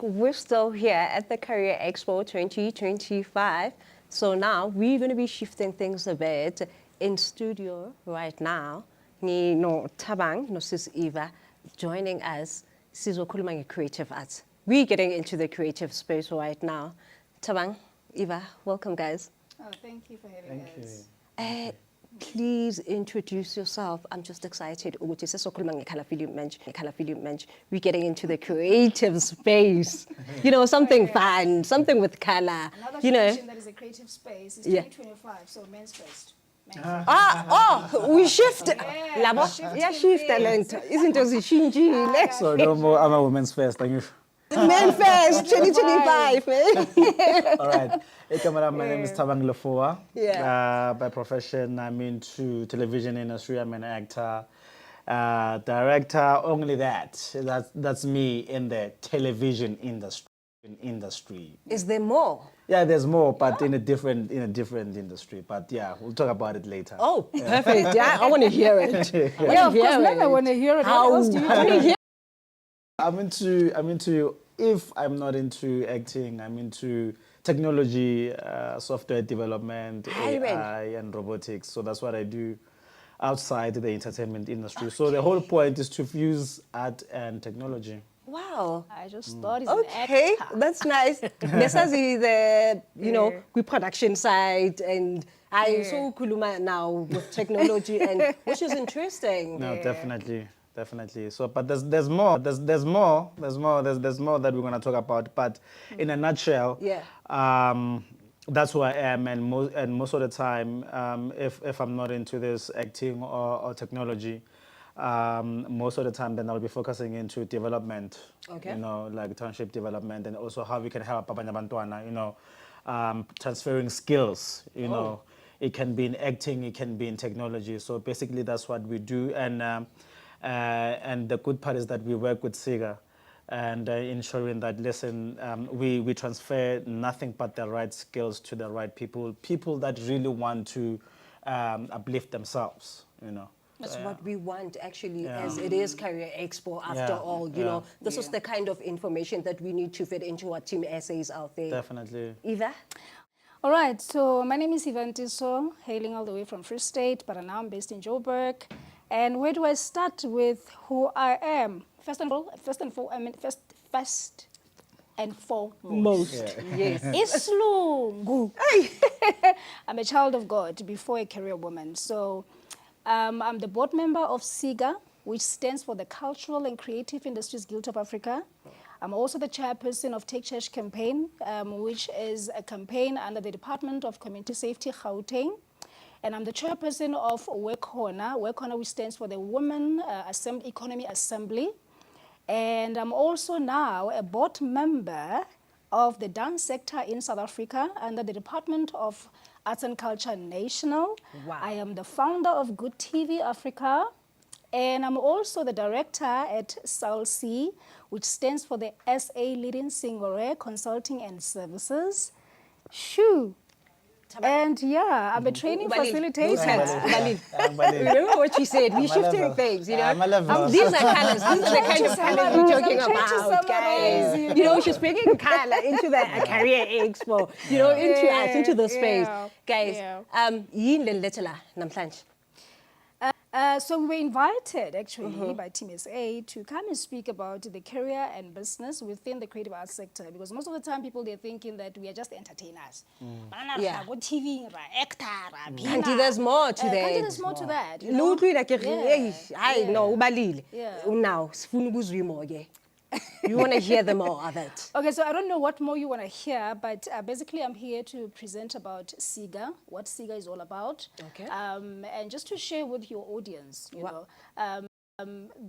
We're still here at the Career Expo 2025. So now we're going to be shifting things a bit. In studio right now, no Thabang, no Sis Evha, joining us. Sizokhuluma creative arts. We're getting into the creative space right now. Thabang, Evha, welcome guys. Oh, thank you for having us. Thank you. Please introduce yourself. I'm just excited. We're getting into the creative space. You know, something fun, something with color. Another you know, that is a creative space is 2025, so men's first. We shift. Yeah, Shift talent. Isn't it? So no more, I'm a women's first, thank you. Men first, 2025. All right. Hey, camera, my name is Thabang Lefoa. By profession, I'm into television industry. I'm an actor, director. Only that's me in the television industry. Is there more? Yeah, there's more, but in a different industry. But yeah, we'll talk about it later. Oh, perfect. Yeah, I want to hear it. Yeah, of course, I want to hear it. How else do you want to hear? I'm into. If I'm not into acting, I'm into technology, software development, AI, and robotics. So that's what I do outside the entertainment industry. So the whole point is to fuse art and technology. Wow. I just thought he's an actor. Okay, that's nice. Nesazi the pre-production side, and I so kuluma now with technology, and which is interesting. No, definitely. So, but there's more. There's more that we're gonna talk about. But in a nutshell, that's who I am, and most of the time, if I'm not into this acting or technology, most of the time, then I'll be focusing into development. Okay. You know, like township development, and also how we can help Abanya Bantwana. You know, transferring skills. You know, it can be in acting, it can be in technology. So basically, that's what we do, and the good part is that we work with CCIGA and ensuring that, listen, we transfer nothing but the right skills to the right people that really want to uplift themselves, you know. That's what we want, actually, as it is Career Expo, after all, you know. This is the kind of information that we need to fit into our team essays out there. Definitely. Evha? All right, so my name is Evh'a Nteso, hailing all the way from Free State, but now I'm based in Joburg. And where do I start with who I am? First and foremost. Yes. Islungu. I'm a child of God before a career woman. So I'm the board member of CCIGA, which stands for the Cultural and Creative Industries Guild of Africa. I'm also the chairperson of Take Church Campaign, which is a campaign under the Department of Community Safety, Gauteng. And I'm the chairperson of WECONA, which stands for the Women Economy Assembly. And I'm also now a board member of the dance sector in South Africa under the Department of Arts and Culture National. Wow. I am the founder of GudTV Africa. And I'm also the director at SALSC, which stands for the SA Leading Singore Consulting and Services. Shoo! And I'm a training facilitator. Remember what she said? We're shifting things, you know. These are colors. These are the kind of colors we're talking about, guys. You know, she's bringing color into the Career Expo, you know, into us, into the space. Guys, yin letela namhlanje. So we were invited, actually, by Team SA to come and speak about the career and business within the creative arts sector. Because most of the time, people, they're thinking that we are just entertainers. TV, actor, and there's more to that. There's more to that. You know? You want to hear them all of it. Okay, so I don't know what more you want to hear, but basically I'm here to present about CCIGA, what CCIGA is all about. Okay. And just to share with your audience, you know,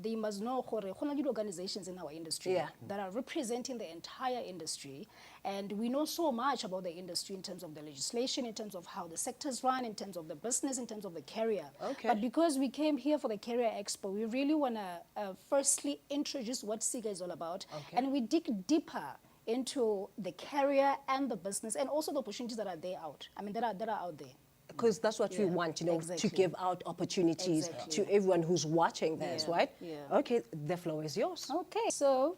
they must know organizations in our industry that are representing the entire industry. And we know so much about the industry in terms of the legislation, in terms of how the sectors run, in terms of the business, in terms of the career. Okay. But because we came here for the Career Expo, we really want to firstly introduce what CCIGA is all about. Okay. And we dig deeper into the career and the business and also the opportunities that are there out. I mean, that are out there. Because that's what we want, you know, to give out opportunities to everyone who's watching this, right? Yeah. Okay, the floor is yours. Okay, so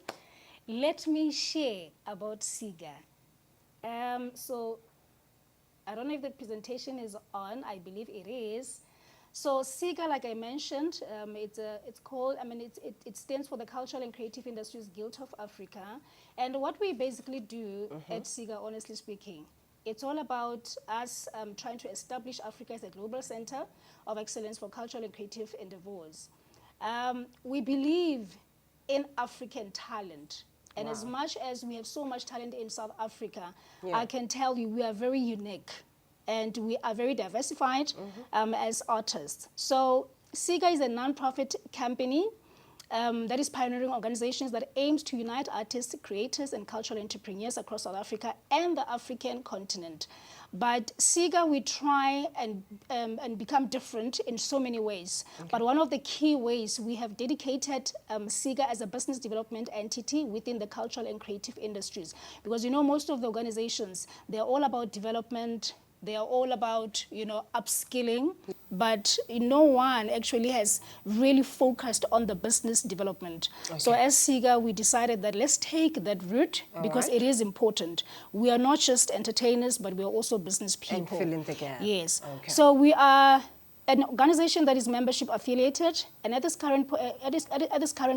let me share about CCIGA. So I don't know if the presentation is on. I believe it is. So CCIGA, like I mentioned, it's called, it stands for the Cultural and Creative Industries Guild of Africa. And what we basically do at CCIGA, honestly speaking, it's all about us trying to establish Africa as a global center of excellence for cultural and creative endeavors. We believe in African talent. And as much as we have so much talent in South Africa, I can tell you we are very unique. And we are very diversified as artists. So CCIGA is a non-profit company that is pioneering organizations that aims to unite artists, creators, and cultural entrepreneurs across South Africa and the African continent. But CCIGA, we try and become different in so many ways. But one of the key ways, we have dedicated CCIGA as a business development entity within the cultural and creative industries. Because you know, most of the organizations, they're all about development. They are all about, upskilling, but no one actually has really focused on the business development. So as CCIGA, we decided that let's take that route because it is important. We are not just entertainers, but we are also business people. And fill in the gap. Yes. So we are an organization that is membership affiliated, and at this current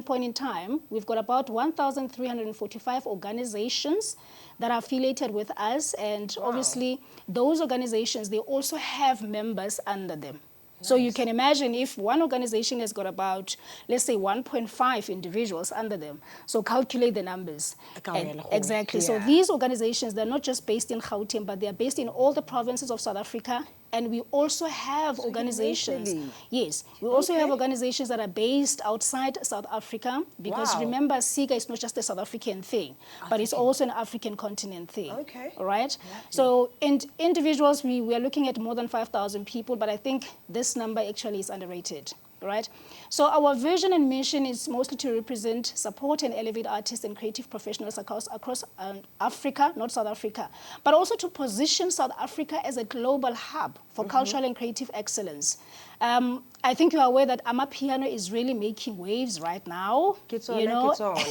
point in time, we've got about 1,345 organizations that are affiliated with us, and obviously those organizations, they also have members under them. So you can imagine if one organization has got about, let's say, 1.5 individuals under them. So calculate the numbers. Exactly. So these organizations, they're not just based in Gauteng, but they're based in all the provinces of South Africa. And we also have organizations. Yes, we also have organizations that are based outside South Africa, because remember, CCIGA is not just a South African thing, but it's also an African continent thing. All right? So individuals, we are looking at more than 5,000 people, but I think this number actually is underrated. Right? So our vision and mission is mostly to represent, support, and elevate artists and creative professionals across Africa, not South Africa, but also to position South Africa as a global hub for cultural and creative excellence. I think you are aware that Amapiano is really making waves right now,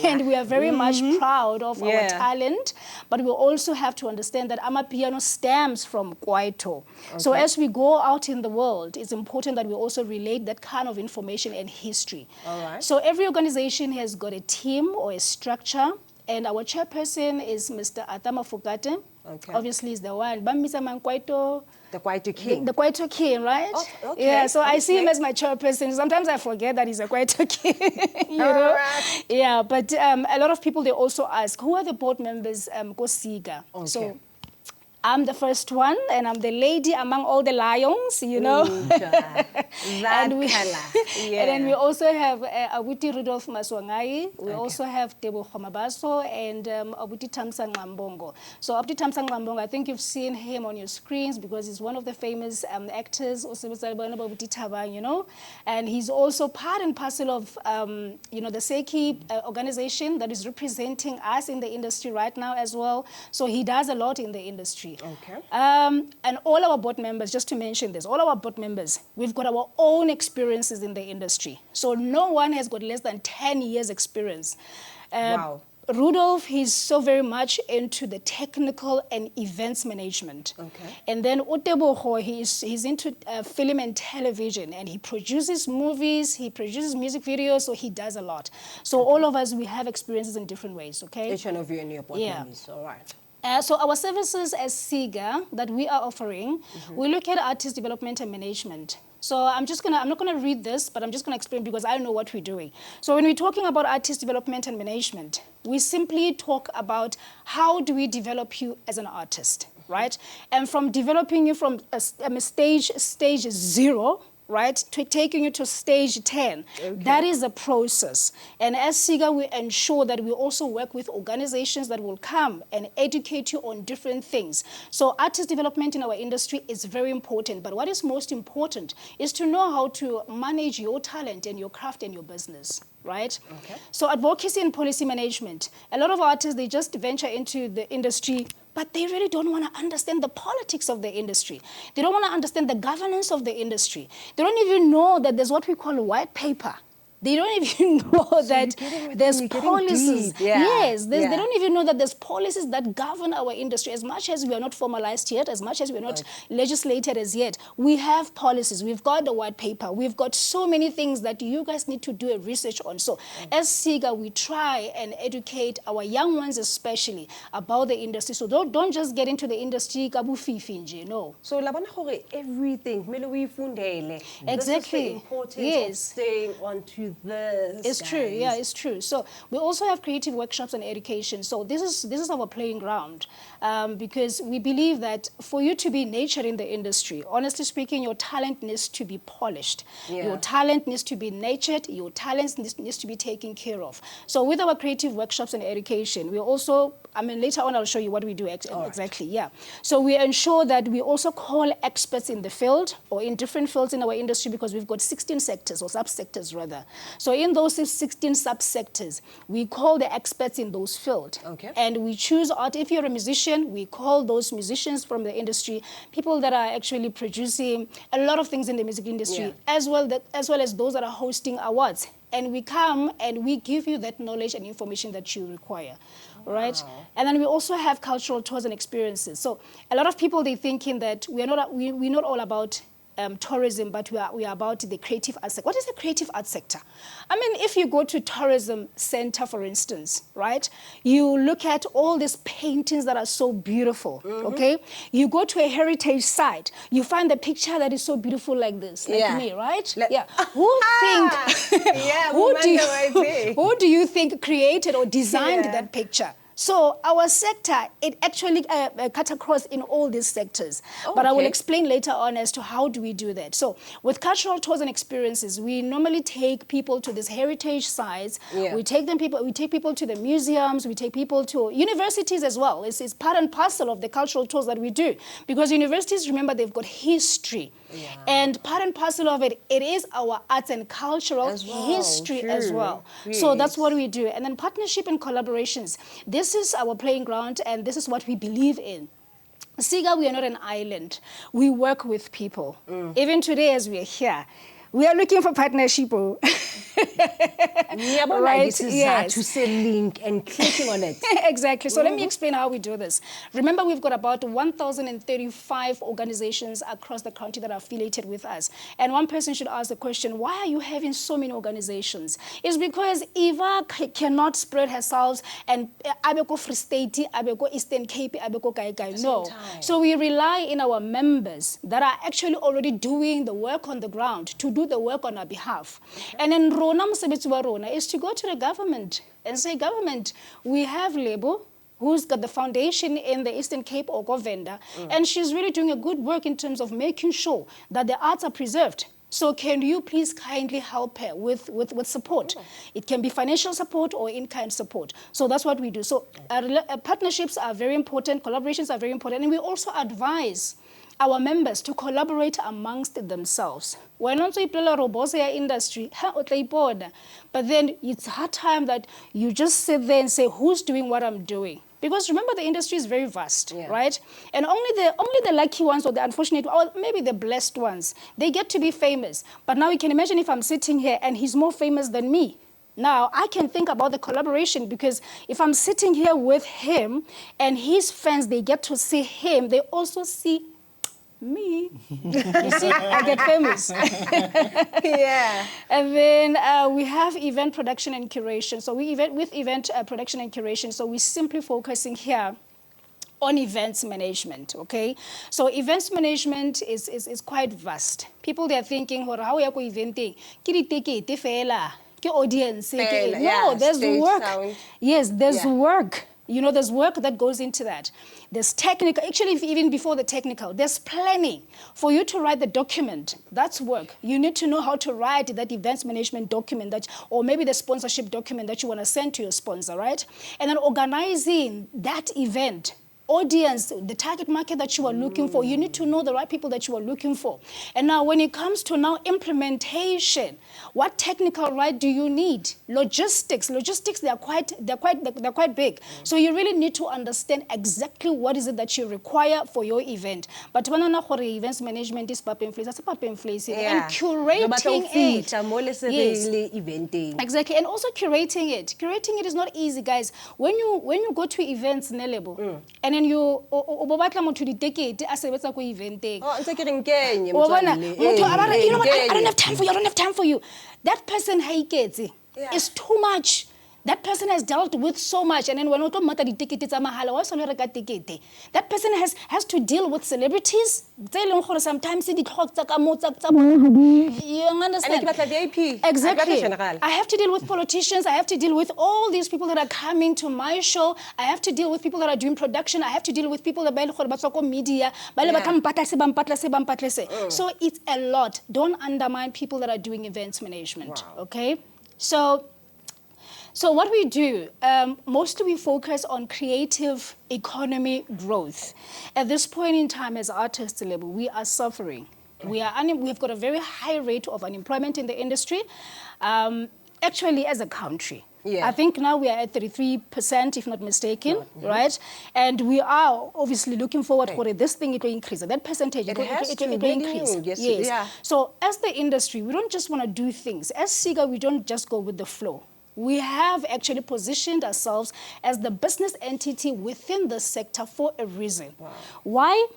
and we are very much proud of our talent, but we also have to understand that Amapiano stems from Kwaito. So as we go out in the world, it's important that we also relate that kind of information and history. So every organization has got a team or a structure, and our chairperson is Mr. Atama Fugate. Obviously, is the one. The Kwaito King. The Kwaito King, right? Yeah, so I see him as my chairperson. Sometimes I forget that he's a Kwaito King. Yeah, but a lot of people, they also ask, who are the board members go CCIGA? So I'm the first one, and I'm the lady among all the lions, and then we also have Abuti Rudolph Maswangai. We also have Tebo Khomabaso and Abuti Tamsang Ngambongo. So Abuti Tamsang Ngambongo, I think you've seen him on your screens because he's one of the famous actors, also Abuti Thabang, and he's also part and parcel of, the SALSC organization that is representing us in the industry right now as well. So he does a lot in the industry. And all our board members, just to mention this, all our board members, we've got our own experiences in the industry. So no one has got less than 10 years experience. Rudolph, he's so very much into the technical and events management. And then Uteboho, he's into film and television, and he produces movies, he produces music videos, so he does a lot. So all of us, we have experiences in different ways, Each one of you and your board members, all right. So our services as CCIGA that we are offering, we look at artist development and management. So I'm not gonna read this, but I'm just gonna explain because I know what we're doing. So when we're talking about artist development and management, we simply talk about how do we develop you as an artist, right? And from developing you from stage 0, right, to taking you to stage 10. That is a process. And as CCIGA, we ensure that we also work with organizations that will come and educate you on different things. So artist development in our industry is very important, but what is most important is to know how to manage your talent and your craft and your business. Right? So advocacy and policy management. A lot of artists, they just venture into the industry, but they really don't want to understand the politics of the industry. They don't want to understand the governance of the industry. They don't even know that there's what we call a white paper They don't even know that there's policies. Yes, they don't even know that there's policies that govern our industry. As much as we are not formalized yet, as much as we are not legislated as yet, we have policies. We've got the white paper. We've got so many things that you guys need to do a research on. So as CCIGA, we try and educate our young ones especially about the industry. So don't just get into the industry, no. So everything, exactly. This is the importance of staying onto this. It's true, yeah, it's true. So we also have creative workshops and education. So this is our playing ground, because we believe that for you to be nurtured in the industry, honestly speaking, your talent needs to be polished. Your talent needs to be nurtured. Your talent needs to be taken care of. So with our creative workshops and education, we also, later on I'll show you what we do exactly, yeah. So we ensure that we also call experts in the field or in different fields in our industry, because we've got 16 sectors or subsectors rather. So in those 16 subsectors, we call the experts in those fields. Okay. And we choose out, if you're a musician, we call those musicians from the industry, people that are actually producing a lot of things in the music industry, as well as those that are hosting awards. And we come and we give you that knowledge and information that you require. Right? And then we also have cultural tours and experiences. So a lot of people, they're thinking that we're not all about tourism, but we are about the creative arts sector. What is the creative arts sector? If you go to tourism center, for instance, right, you look at all these paintings that are so beautiful, okay? You go to a heritage site, you find the picture that is so beautiful like this, like me, right? Who do you think created or designed that picture? So our sector, it actually cut across in all these sectors. But I will explain later on as to how do we do that. So with cultural tours and experiences, we normally take people to these heritage sites. We take people to the museums. We take people to universities as well. It's part and parcel of the cultural tours that we do. Because universities, remember, they've got history. And part and parcel of it, it is our arts and cultural history as well. So that's what we do. And then partnership and collaborations. This is our playing ground, and this is what we believe in. CCIGA, we are not an island. We work with people. Even today, as we are here, we are looking for partnership. Right? To say link and clicking on it. Exactly. So let me explain how we do this. Remember, we've got about 1,035 organizations across the country that are affiliated with us. And one person should ask the question, why are you having so many organizations? It's because Evha cannot spread herself and abeko Free State, abeko Eastern Cape, abeko Kai. No. So we rely in our members that are actually already doing the work on the ground to do the work on our behalf. And then Rona mosebetsi wa rona is to go to the government and say, government, we have Lebo, who's got the foundation in the Eastern Cape or Govenda, and she's really doing a good work in terms of making sure that the arts are preserved. So can you please kindly help her with support? It can be financial support or in-kind support. So that's what we do. So partnerships are very important, collaborations are very important, and we also advise our members to collaborate amongst themselves. We're not so robotics industry, but then it's hard time that you just sit there and say, who's doing what I'm doing? Because remember, the industry is very vast, right? And only the lucky ones or the unfortunate, or maybe the blessed ones, they get to be famous. But now you can imagine if I'm sitting here and he's more famous than me. Now, I can think about the collaboration, because if I'm sitting here with him and his fans, they get to see him, they also see me. You see, I get famous. And then we have event production and curation. So with event production and curation, so we're simply focusing here on events management, okay? So events management is quite vast. People, they're thinking, how are you eventing? Audience. No, there's work. Yes, there's work. You know, there's work that goes into that. There's technical, actually even before the technical, there's planning. For you to write the document, that's work. You need to know how to write that events management document, or maybe the sponsorship document that you want to send to your sponsor, right? And then organizing that event audience, the target market that you are looking for. You need to know the right people that you are looking for. And now when it comes to now implementation, what technical right do you need? Logistics, they're quite big. So you really need to understand exactly what is it that you require for your event. But when events management is and curating it. Exactly, and also curating it. Curating it is not easy, guys. When you go to events, Lebo, and then you to the ticket as a event. You know what? I don't have time for you. I don't have time for you. That person is too much. That person has dealt with so much, and then when we talk about the ticket, that person has to deal with celebrities. Sometimes you understand? Exactly. I have to deal with politicians. I have to deal with all these people that are coming to my show. I have to deal with people that are doing production. I have to deal with people that are media. So it's a lot. Don't undermine people that are doing events management. Wow. Okay, So what we do, mostly we focus on creative economy growth. At this point in time, as artists, Lebo, we are suffering. We've got a very high rate of unemployment in the industry, actually as a country. Yeah. I think now we are at 33%, if not mistaken, right? And we are obviously looking forward for this thing to increase. That percentage it will increase. Yes. Yeah. So as the industry, we don't just want to do things. As CCIGA, we don't just go with the flow. We have actually positioned ourselves as the business entity within the sector for a reason. Wow. Why?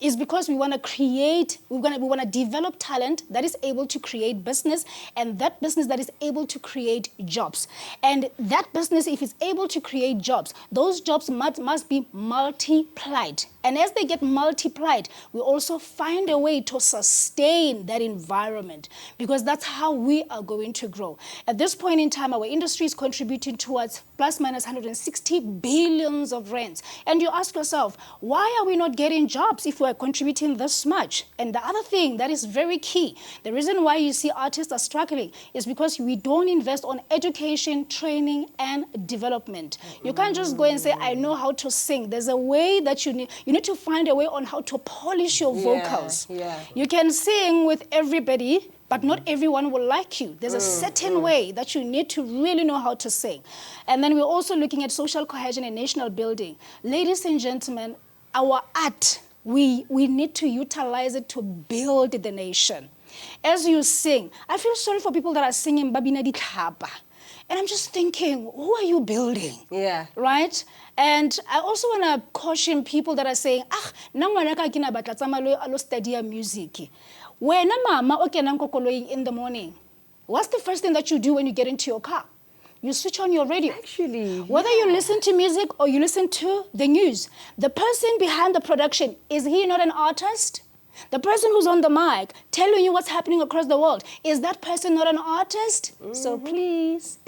Is because we want to create, we want to develop talent that is able to create business, and that business that is able to create jobs. And that business, if it's able to create jobs, those jobs must be multiplied. And as they get multiplied, we also find a way to sustain that environment, because that's how we are going to grow. At this point in time, our industry is contributing towards plus minus 160 billions of rands. And you ask yourself, why are we not getting jobs if we're contributing this much? And the other thing that is very key, the reason why you see artists are struggling is because we don't invest on education, training, and development. You can't just go and say, I know how to sing. There's a way that you need to find a way on how to polish your vocals. You can sing with everybody, but not everyone will like you. There's a certain way that you need to really know how to sing. And then we're also looking at social cohesion and national building. Ladies and gentlemen, our art, we need to utilize it to build the nation. As you sing, I feel sorry for people that are singing Babina di Tlhapa. And I'm just thinking, who are you building? Yeah. Right? And I also want to caution people that are saying, study music. When mama in the morning, what's the first thing that you do when you get into your car? You switch on your radio. Actually, whether you listen to music or you listen to the news, the person behind the production, is he not an artist? The person who's on the mic telling you what's happening across the world, is that person not an artist? So please.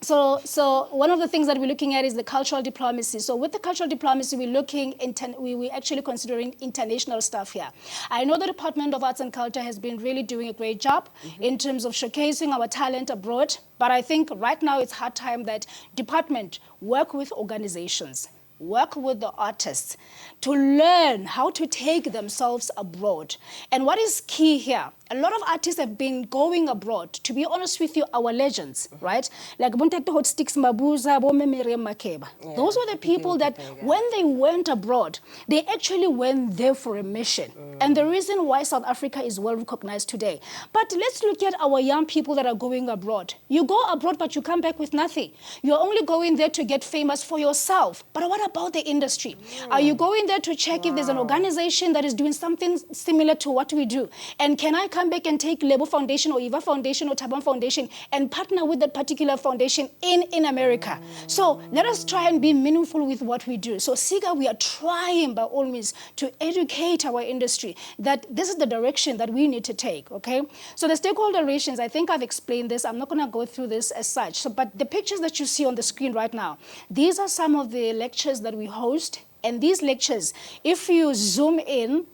So one of the things that we're looking at is the cultural diplomacy. So with the cultural diplomacy, we're actually considering international stuff here. I know the Department of Arts and Culture has been really doing a great job in terms of showcasing our talent abroad. But I think right now it's hard time that department work with organizations, work with the artists to learn how to take themselves abroad. And what is key here, a lot of artists have been going abroad. To be honest with you, our legends, right? Like Hot Sticks Mabuza, Makeba. Those were the people that when they went abroad, they actually went there for a mission. And the reason why South Africa is well recognized today. But let's look at our young people that are going abroad. You go abroad, but you come back with nothing. You're only going there to get famous for yourself. But what about the industry? Are you going there to check if there's an organization that is doing something similar to what we do? And can I come back and take Lebo Foundation or Evh'a Foundation or Thabang Foundation and partner with that particular foundation in America? So let us try and be meaningful with what we do. So CCIGA, we are trying by all means to educate our industry that this is the direction that we need to take, okay? So the stakeholder relations, I think I've explained this. I'm not going to go through this as such. So, but the pictures that you see on the screen right now, these are some of the lectures that we host. And these lectures, if you zoom in,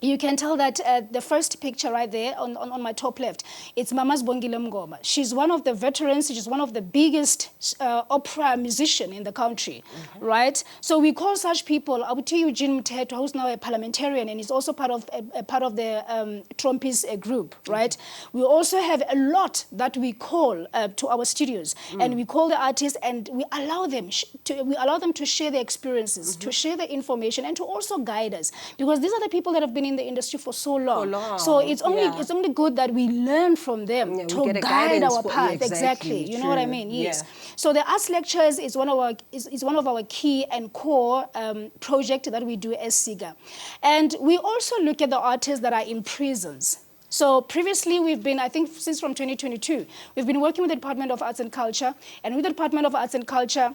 you can tell that the first picture right there on my top left, it's Mama's Bongile Mngoma. She's one of the veterans. She's one of the biggest opera musician in the country, right? So we call such people, Abuti Eugene Mteto, who's now a parliamentarian, and he's also part of the Trumpist group, right? We also have a lot that we call to our studios, and we call the artists, and we allow them to share their experiences, to share their information, and to also guide us, because these are the people that have been in the industry for so long. So it's only good that we learn from them to guide our path. Exactly. You know what I mean? Yes. So the arts lectures is one of our key and core project that we do as CCIGA. And we also look at the artists that are in prisons. So previously we've been, I think since from 2022, we've been working with the Department of Arts and Culture, and with the Department of Arts and Culture,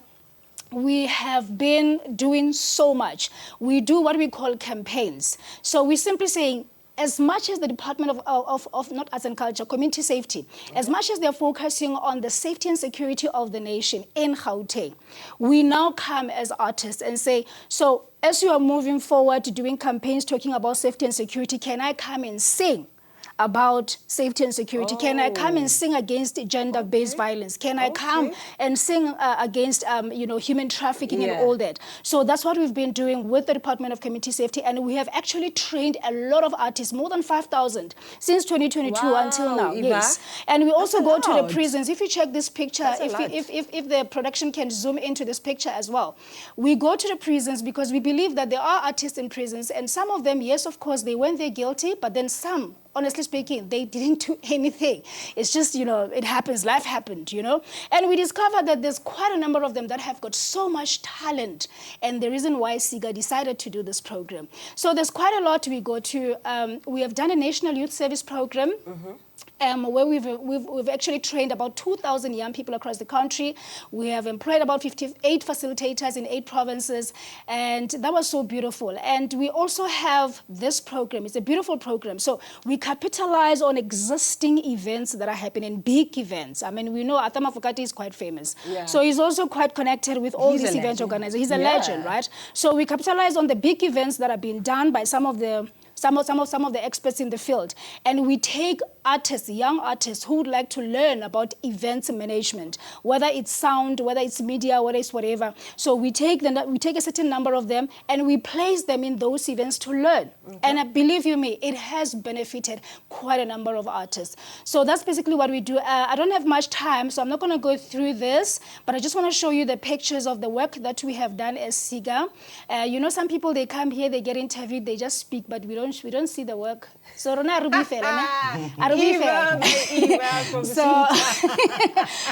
we have been doing so much. We do what we call campaigns. So we're simply saying, as much as the Department of not Arts and Culture, Community Safety, as much as they're focusing on the safety and security of the nation in Gauteng, we now come as artists and say, so as you are moving forward to doing campaigns talking about safety and security, can I come and sing about safety and security? Can I come and sing against gender-based violence? Can I come and sing against human trafficking and all that? So that's what we've been doing with the Department of Community Safety, and we have actually trained a lot of artists, more than 5,000 since 2022 until now. Evha. Yes, and we also go to the prisons. If you check this picture, if the production can zoom into this picture as well, we go to the prisons because we believe that there are artists in prisons, and some of them, yes, of course, they went there guilty, but then some, honestly speaking, they didn't do anything. It's just, it happens, life happened, And we discovered that there's quite a number of them that have got so much talent, and the reason why CCIGA decided to do this program. So there's quite a lot we go to. We have done a National Youth Service program, where we've actually trained about 2,000 young people across the country. We have employed about 58 facilitators in 8 provinces, and that was so beautiful. And we also have this program. It's a beautiful program. So we capitalize on existing events that are happening, big events. I mean, we know Atama Fukati is quite famous. So he's also quite connected with all these event organizers. He's a legend, right? So we capitalize on the big events that are being done by some of the experts in the field, and we take artists, young artists who would like to learn about events management, whether it's sound, whether it's media, whether it's whatever. So we take a certain number of them and we place them in those events to learn. And believe you me, it has benefited quite a number of artists. So that's basically what we do. I don't have much time, so I'm not going to go through this, but I just want to show you the pictures of the work that we have done as CCIGA. Some people, they come here, they get interviewed, they just speak, but we don't see the work. So so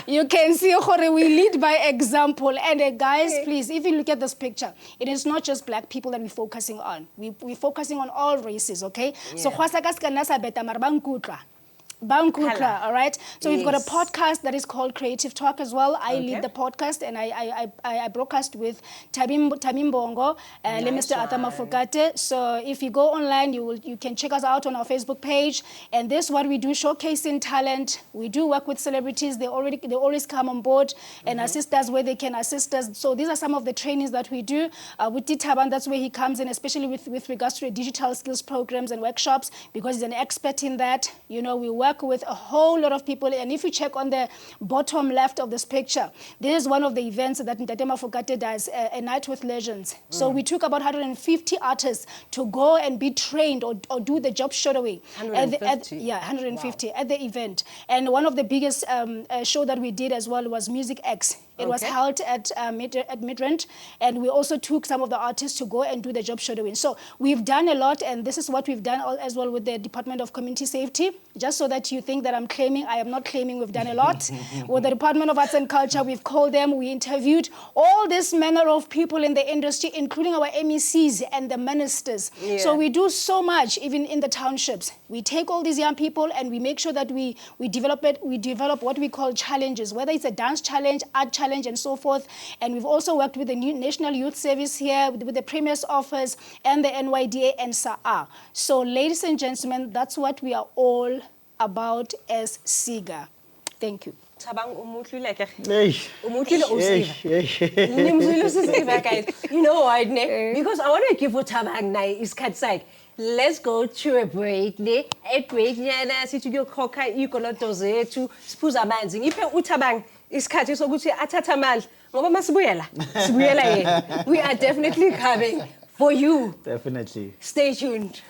you can see we lead by example. And guys, please, if you look at this picture, it is not just black people that we're focusing on. We're focusing on all races, okay? So all right? So we've got a podcast that is called Creative Talk as well. I lead the podcast, and I broadcast with Tabimbongo, Mr. Atama Fukate. So if you go online, you can check us out on our Facebook page. And this is what we do, showcasing talent. We do work with celebrities. They always come on board and assist us where they can assist us. So these are some of the trainings that we do. With Thabang, that's where he comes in, especially with regards to the digital skills programs and workshops, because he's an expert in that. We work with a whole lot of people, and if you check on the bottom left of this picture, this is one of the events that Ntatema Fokate does, a night with legends. So we took about 150 artists to go and be trained or do the job shadowing. 150? 150 at the event. And one of the biggest show that we did as well was Music X. It was held at Midrand, and we also took some of the artists to go and do the job shadowing. So we've done a lot, and this is what we've done as well with the Department of Community Safety. Just so that you think that I'm claiming, I am not claiming we've done a lot. With the Department of Arts and Culture, we've called them, we interviewed all this manner of people in the industry, including our MECs and the ministers. So we do so much, even in the townships. We take all these young people and we make sure that we develop what we call challenges, whether it's a dance challenge, art challenge, and so forth. And we've also worked with the National Youth Service here, with the Premier's Office, and the NYDA and SAA. So, ladies and gentlemen, that's what we are all about as CCIGA. Thank you. Thabang umutlu like you know what, because I want to give what Thabang is cut side. let's go to a break. A break nyana sithi kuyokhokha ikoloto zethu siphuza amanzi. Ngiphe uThabang isikhathi sokuthi athathe amandla ngoba masibuyela yena. We are definitely coming for you. Definitely. Stay tuned.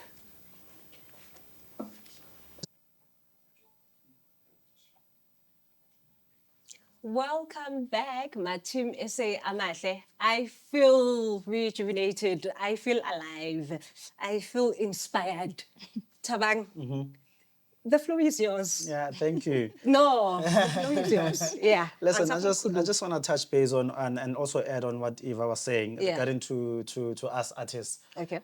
Welcome back, my team SA Amahle. I feel rejuvenated. I feel alive. I feel inspired. Thabang, the floor is yours. Yeah, thank you. No, the floor is yours. Yeah. Listen, I just want to touch base on and also add on what Evha was saying regarding to us artists. Okay.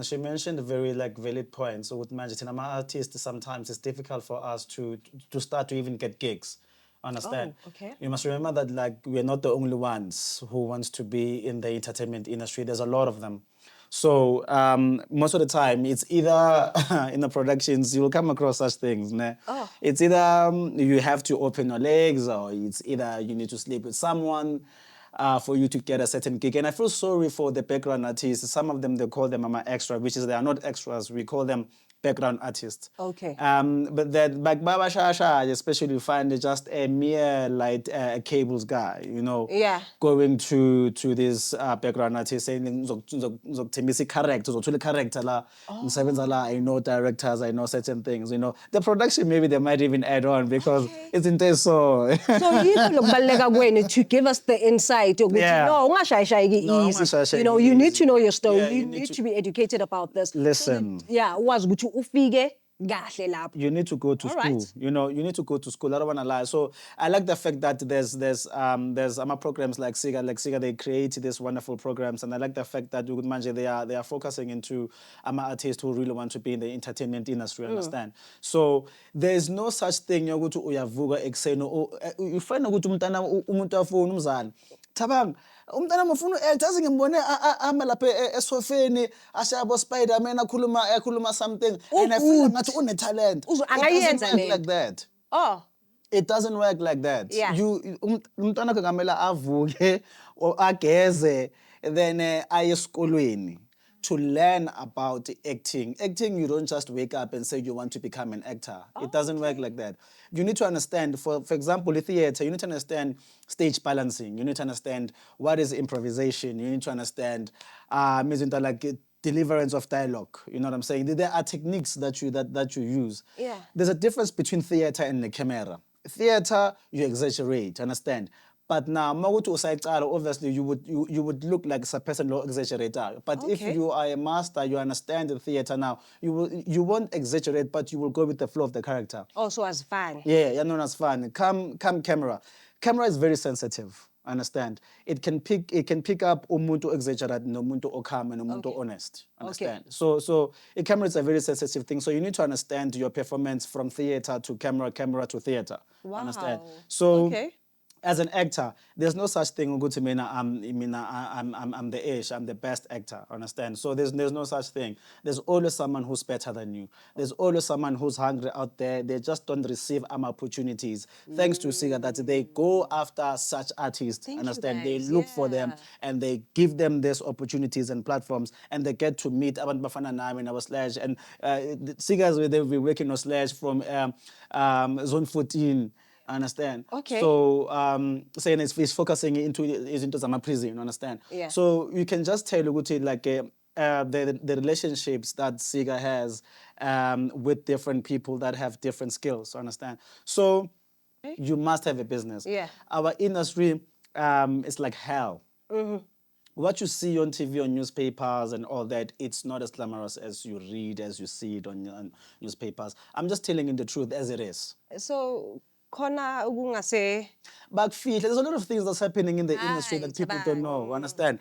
She mentioned very valid points. So with Manchester artists, sometimes it's difficult for us to start to even get gigs. Understand? Oh, okay. You must remember that we're not the only ones who wants to be in the entertainment industry. There's a lot of them. So most of the time, it's either in the productions you'll come across such things. Né? Oh. It's either you have to open your legs, or it's either you need to sleep with someone for you to get a certain gig. And I feel sorry for the background artists. Some of them, they call them extra, which is they are not extras. We call them background artists. Okay. But that Baba Shasha, especially you find just a mere cables guy, Yeah. going to this background artist saying character la, I know directors, I know certain things, The production maybe they might even add on because it's intense. So to give us the insight. Yeah. No, easy. You need to know your story. Yeah, you need to be educated about this. Listen. Was good to ufige. You need to go to school. Right. You need to go to school. I don't want to lie. So I like the fact that there's programs like SIGA, they create these wonderful programs, and I like the fact that they are focusing into artists who really want to be in the entertainment industry. Understand? So there's no such thing. You find Thabang, umntana mufuna azi ngimbone ama lapha esofeni ashaya Spider-Man akhuluma something and I feel ngathi une talent. It doesn't work like that. Oh. It doesn't work like that. Yeah. Umntana kungamela avuke or ageze then aye esikolweni to learn about acting. Acting, you don't just wake up and say you want to become an actor. It doesn't work like that. You need to understand, for example, the theater, you need to understand stage balancing. You need to understand what is improvisation. You need to understand deliverance of dialogue. You know what I'm saying? There are techniques that you use. Yeah. There's a difference between theater and the camera. Theater, you exaggerate, understand? But now, obviously, you would look like a person who exaggerates. But if you are a master, you understand the theater now, you won't exaggerate, but you will go with the flow of the character. Also as fun. Yeah, known as fun. Come camera. Camera is very sensitive. Understand? It can pick up umuntu exaggerate, no umuntu okama, no umuntu honest. Understand? So a camera is a very sensitive thing. So you need to understand your performance from theater to camera to theater. Wow. Understand? So. As an actor, there's no such thing. I'm the ish. I'm the best actor. Understand? So there's no such thing. There's always someone who's better than you. There's always someone who's hungry out there. They just don't receive opportunities. Thanks to SIGA that they go after such artists. Understand? They look for them and they give them these opportunities and platforms, and they get to meet Abantu Bafana Nami and our Slash and SIGAs. They'll be working on Slash from Zone 14. Understand? Okay. So saying it's focusing into some prison. Understand? Yeah. So you can just tell the relationships that SIGA has with different people that have different skills. Understand? So you must have a business. Yeah. Our industry is like hell. Mm-hmm. What you see on TV, on newspapers and all that, it's not as glamorous as you read, as you see it on newspapers. I'm just telling you the truth as it is. So. Kona ugungase Backfeed. There's a lot of things that's happening in the industry that people don't know. Understand?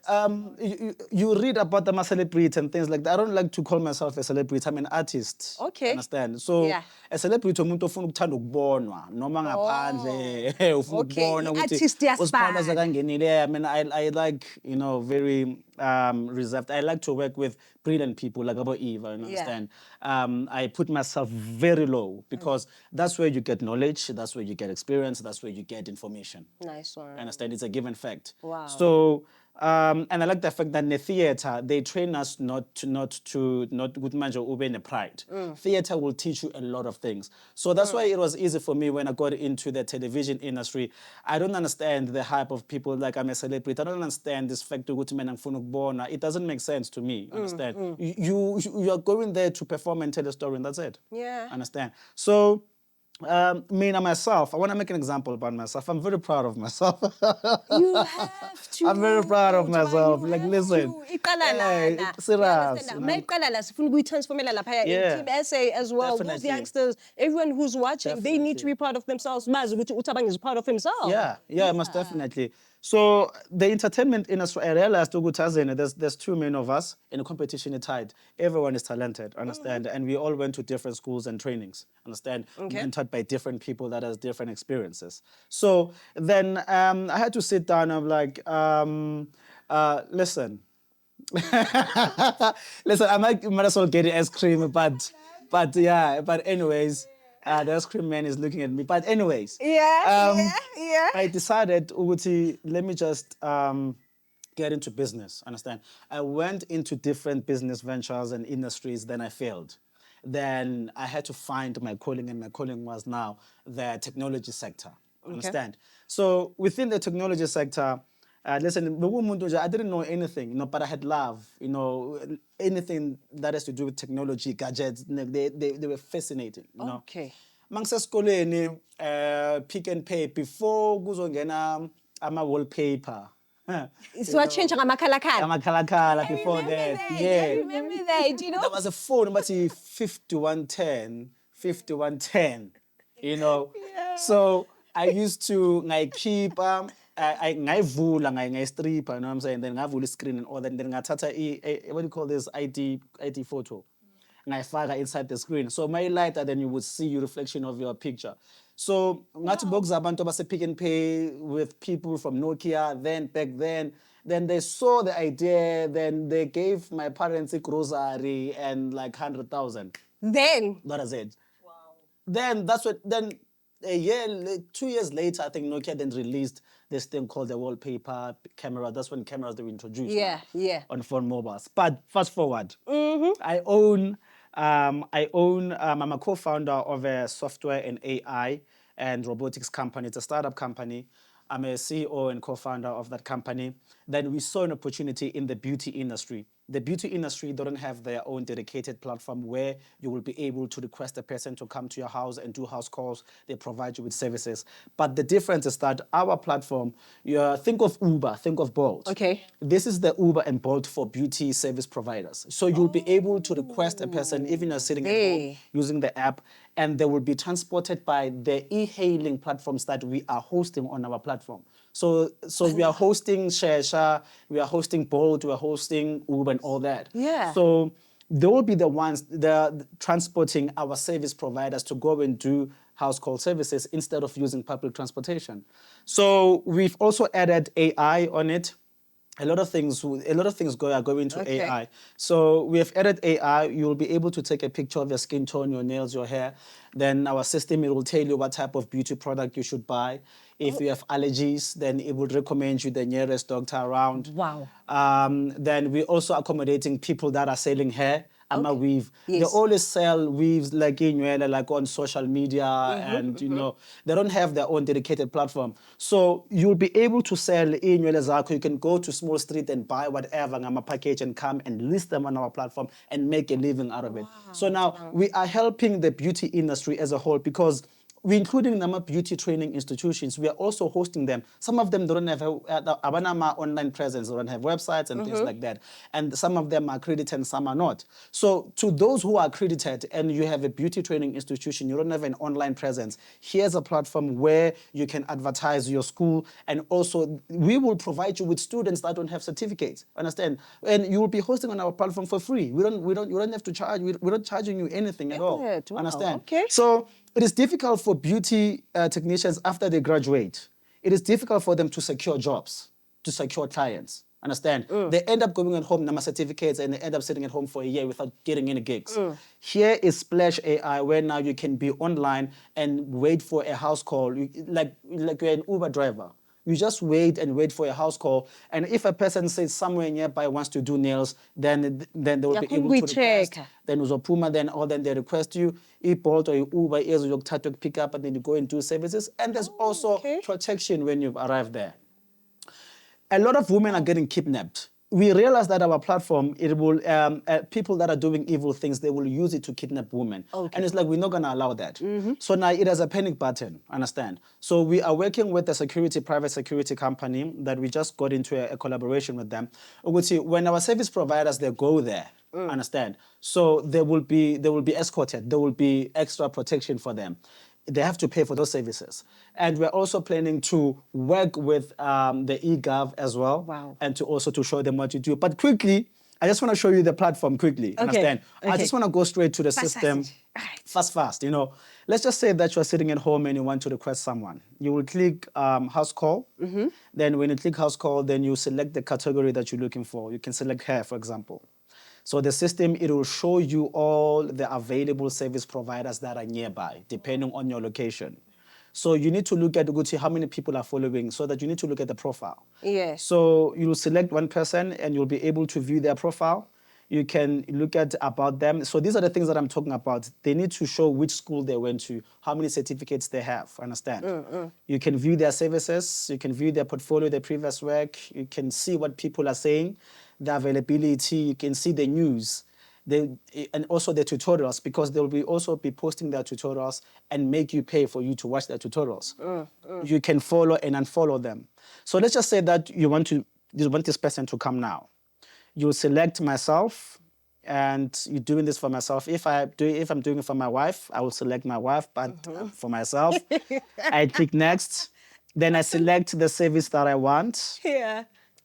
You read about them as celebrities and things like that. I don't like to call myself a celebrity. I'm an artist. Okay. Understand? So a celebrity umuntu ofuna ukuthanda ukubonwa noma ngaphandle ufuna ukubona ukuthi usiphanda zakangenile. I mean I like very reserved. I like to work with brilliant people like about Evha, understand? I put myself very low because that's where you get knowledge, that's where you get experience, that's where you get information. Nice one. Understand? It's a given fact. Wow. So And I like the fact that in the theater, they train us not good manje ube in pride. Theater will teach you a lot of things. So that's why it was easy for me when I got into the television industry. I don't understand the hype of people like I'm a celebrity. I don't understand this fact that it doesn't make sense to me. Understand? You are going there to perform and tell a story, and that's it. Yeah. Understand? So. Me and myself, I want to make an example about myself. I'm very proud of myself. You have to. I'm very proud of myself. You Like, have listen. to. Iqala Hey, lana. serious, You understand you now? know? Mayiqala la, sifuna ukuyitransformela lapha Yeah. in Team SA as well. Those Definitely. youngsters, everyone who's watching, they need to be proud of themselves. Mazi ukuthi uThabang is proud of himself. Yeah, most definitely. So the entertainment industry, I realized there's too many of us in a competition is tight. Everyone is talented, understand? And we all went to different schools and trainings, understand? Okay. Mentored by different people that has different experiences. So then I had to sit down. I'm like, listen. Listen, I might as well get ice cream, but anyways, the ice cream man is looking at me. But anyways, Yeah. I decided, Uguti, let me just get into business. Understand? I went into different business ventures and industries. Then I failed. Then I had to find my calling, and my calling was now the technology sector. Understand? So within the technology sector. Listen, I didn't know anything, but I had love, anything that has to do with technology, gadgets, they were fascinating, Okay. Mangisesikoleni, Pick and Pay, before kuzongena ama-wallpaper. So I changed Amakhalakhala before that, yeah. I remember that, There was a phone, but 5110, 5110, So I used to keep ngayivula ngayistripha, you know what I'm saying? Then ngavula screen and all that. Then ngathatha what do you call this? ID photo. Ngayifaka inside the screen. So my lighter, then you would see your reflection of your picture. So ngathi bokuza abantu abase Pick and Pay with people from Nokia. Then back then they saw the idea. Then they gave my parents a grocery and like 100,000. Then That is it. Wow. Then a year, 2 years later, I think Nokia then released this thing called the wallpaper camera. That's when cameras they were introduced. On phone mobiles. But fast forward, I'm a co-founder of a software and AI and robotics company. It's a startup company. I'm a CEO and co-founder of that company. Then we saw an opportunity in the beauty industry. The beauty industry don't have their own dedicated platform where you will be able to request a person to come to your house and do house calls. They provide you with services. But the difference is that our platform, think of Uber, think of Bolt. Okay. This is the Uber and Bolt for beauty service providers. So you'll be able to request a person, even you're sitting at home, using the app, and they will be transported by the e-hailing platforms that we are hosting on our platform. So we are hosting Shesha, we are hosting Bolt, we are hosting Uber and all that. Yeah. So they will be the ones that are transporting our service providers to go and do house call services instead of using public transportation. So we've also added AI on it. A lot of things are going to AI. So we have added AI. You'll be able to take a picture of your skin tone, your nails, your hair. Then our system, it will tell you what type of beauty product you should buy. If you have allergies, then it would recommend you the nearest doctor around. Wow. Then we're also accommodating people that are selling hair. Weave. Yes. They always sell weaves like on social media, and they don't have their own dedicated platform. So you'll be able to sell zako. You can go to small street and buy whatever package and come and list them on our platform and make a living out of it. So now we are helping the beauty industry as a whole because we're including them beauty training institutions. We are also hosting them. Some of them don't have online presence, they don't have websites and things like that. And some of them are accredited and some are not. So to those who are accredited and you have a beauty training institution, you don't have an online presence, here's a platform where you can advertise your school, and also we will provide you with students that don't have certificates. Understand? And you will be hosting on our platform for free. You don't have to charge. We're not charging you anything at all. Wow. Understand? Okay. So it is difficult for beauty technicians after they graduate. It is difficult for them to secure jobs, to secure clients. Understand? They end up going at home, nama certificates, and they end up sitting at home for a year without getting any gigs. Here is Splash AI, where now you can be online and wait for a house call, like you're an Uber driver. You just wait and wait for a house call. And if a person says somewhere nearby wants to do nails, then they will be able to request. Then uzopuma, then they request you, Bolt or Uber, to pick up, and then you go and do services. And there's also protection when you've arrived there. A lot of women are getting kidnapped. We realize that our platform, it will people that are doing evil things, they will use it to kidnap women. And it's like, we're not going to allow that. So now it has a panic button, understand? So we are working with a private security company that we just got into a collaboration with them. When our service providers, they go there, understand? So they will be escorted. There will be extra protection for them. They have to pay for those services. And we're also planning to work with the eGov as well, and to also to show them what to do. But quickly, I just want to show you the platform quickly, understand? I just want to go straight to the system, fast, you know. Let's just say that you're sitting at home and you want to request someone. You will click house call. Then when you click house call, then you select the category that you're looking for. You can select hair, for example. So the system, it will show you all the available service providers that are nearby, depending on your location. So you need to look at how many people are following, so that you need to look at the profile. So you will select one person and you'll be able to view their profile. You can look at about them. So these are the things that I'm talking about. They need to show which school they went to, how many certificates they have, understand? You can view their services, you can view their portfolio, their previous work, you can see what people are saying, the availability, you can see the news, and also the tutorials, because they will also be posting their tutorials and make you pay for you to watch their tutorials. You can follow and unfollow them. So let's just say that you want this person to come now. You select myself, and you're doing this for myself. If I'm doing it for my wife, I will select my wife, but for myself, I click next. Then I select the service that I want.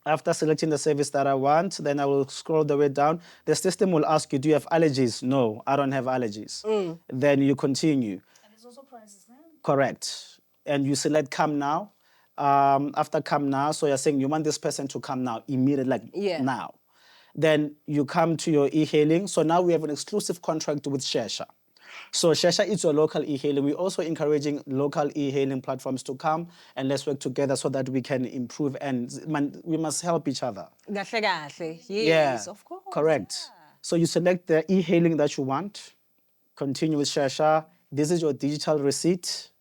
After selecting the service that I want, then I will scroll the way down. The system will ask you, do you have allergies? No, I don't have allergies. Then you continue. And there's also prices now? Correct. And you select come now. After come now, so you're saying you want this person to come now, immediately, like now. Then you come to your e-hailing. So now we have an exclusive contract with Shesha. So Shesha is your local e-hailing. We're also encouraging local e-hailing platforms to come, and let's work together so that we can improve, and we must help each other. Yes, of course. Correct. So you select the e-hailing that you want, continue with Shesha. This is your digital receipt.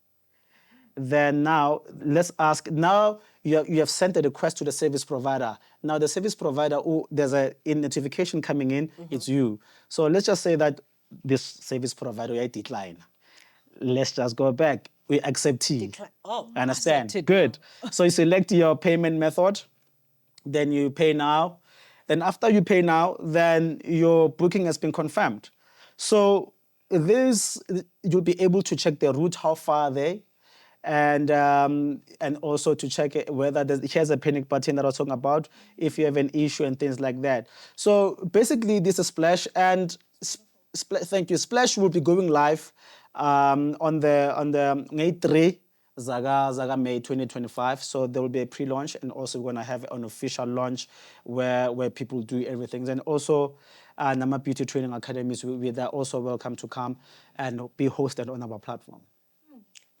Then now, let's ask, now you have sent a request to the service provider. Now the service provider, there's a notification coming in, it's you. So let's just say that this service provider, I decline. Let's just go back. We accept T. Understand? Accepted. Good. So you select your payment method, then you pay now. Then after you pay now, then your booking has been confirmed. So you'll be able to check the route, how far are they, and also to check whether here's a panic button that I was talking about, if you have an issue and things like that. So basically, this is Splash, and thank you. Splash will be going live on the May 3, Zaga May 2025. So there will be a pre-launch, and also we're gonna have an official launch where people do everything. And also, Nama Beauty Training Academies, they're also welcome to come and be hosted on our platform.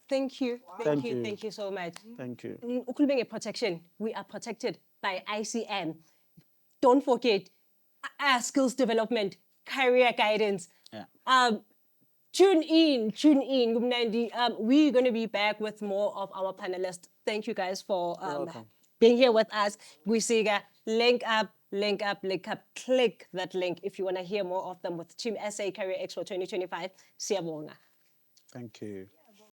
Thank you. Thank you. Thank you so much. Thank you. Ukhulumenge protection. We are protected by ICM. Don't forget, skills development, career guidance. Tune in. We're going to be back with more of our panelists. Thank you guys for being here with us. GudTV, link up. Click that link if you want to hear more of them with Team SA Career Expo 2025. Siyabonga. Thank you.